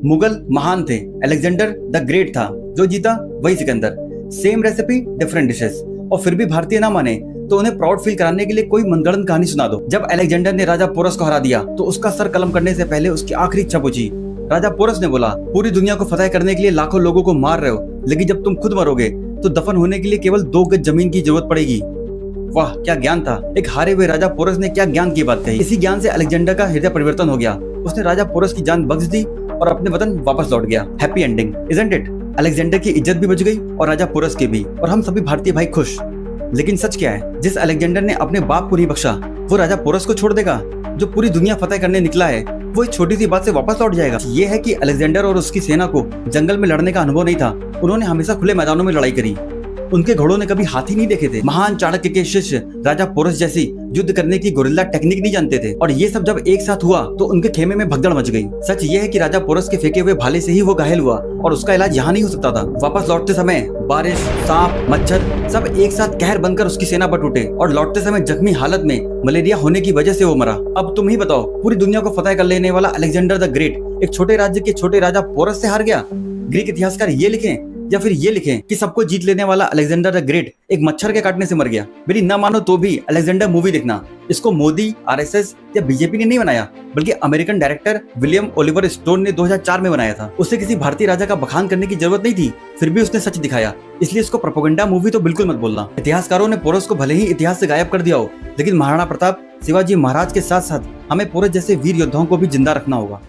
मुगल महान थे, Alexander the great था, जो जीता वही Sikandar. Same recipe different dishes, और फिर भी भारतीय ना माने तो उन्हें प्राउड फील कराने के लिए कोई मनगढ़ंत कहानी सुना दो। जब अलेक्जेंडर ने राजा पोरस को हरा दिया तो उसका सर कलम करने से पहले उसकी आखिरी इच्छा पूछी। राजा पोरस ने बोला, पूरी दुनिया को फतह करने के लिए लाखों लोगों को मार रहे हो, लेकिन जब तुम खुद मरोगे तो दफन होने के लिए केवल 2 गज जमीन की जरूरत पड़ेगी। वाह क्या ज्ञान था। एक हारे हुए राजा पोरस ने क्या ज्ञान की बात कही। इसी ज्ञान से अलेक्जेंडर का हृदय परिवर्तन हो गया। उसने राजा पोरस की जान बख्श दी और अपने वतन वापस लौट गया। Happy ending, isn't it? Alexander की इज्जत भी बच गई और राजा पोरस की भी, और हम सभी भारतीय भाई खुश। लेकिन सच क्या है? जिस अलेक्जेंडर ने अपने बाप को नहीं बख्शा, वो राजा पोरस को छोड़ देगा? जो पूरी दुनिया फतह करने निकला है, वो एक छोटी सी बात से वापस लौट जाएगा? ये है कि अलेक्जेंडर और उसकी सेना को जंगल में लड़ने का अनुभव नहीं था। उन्होंने हमेशा खुले मैदानों में लड़ाई करी। उनके घोड़ों ने कभी हाथी नहीं देखे थे। महान चाणक्य के शिष्य राजा पोरस जैसी युद्ध करने की गोरिल्ला टेक्निक नहीं जानते थे, और ये सब जब एक साथ हुआ तो उनके खेमे में भगदड़ मच गई। सच ये है कि राजा पोरस के फेंके हुए भाले से ही वो घायल हुआ, और उसका इलाज यहाँ नहीं हो सकता था। वापस लौटते समय बारिश, सांप, मच्छर सब एक साथ कहर बनकर उसकी सेना पर टूटे, और लौटते समय जख्मी हालत में मलेरिया होने की वजह से वो मरा। अब तुम ही बताओ, पूरी दुनिया को फतह कर लेने वाला अलेक्जेंडर द ग्रेट एक छोटे राज्य के छोटे राजा पोरस से हार गया? ग्रीक इतिहासकार ये लिखें या फिर ये लिखें कि सबको जीत लेने वाला अलेक्जेंडर द ग्रेट एक मच्छर के काटने से मर गया। मेरी ना मानो तो भी अलेक्जेंडर मूवी देखना। इसको मोदी, आरएसएस या बीजेपी ने नहीं बनाया, बल्कि American director William Oliver stone ने 2004 में बनाया था। उसे किसी भारतीय राजा का बखान करने की जरूरत नहीं थी, फिर भी उसने सच दिखाया। इसलिए इसको प्रोपेगेंडा मूवी तो बिल्कुल मत बोलना। इतिहासकारों ने पोरस को भले ही इतिहास से गायब कर दिया हो, लेकिन महाराणा प्रताप, शिवाजी महाराज के साथ साथ हमें पोरस जैसे वीर योद्धाओं को भी जिंदा रखना होगा।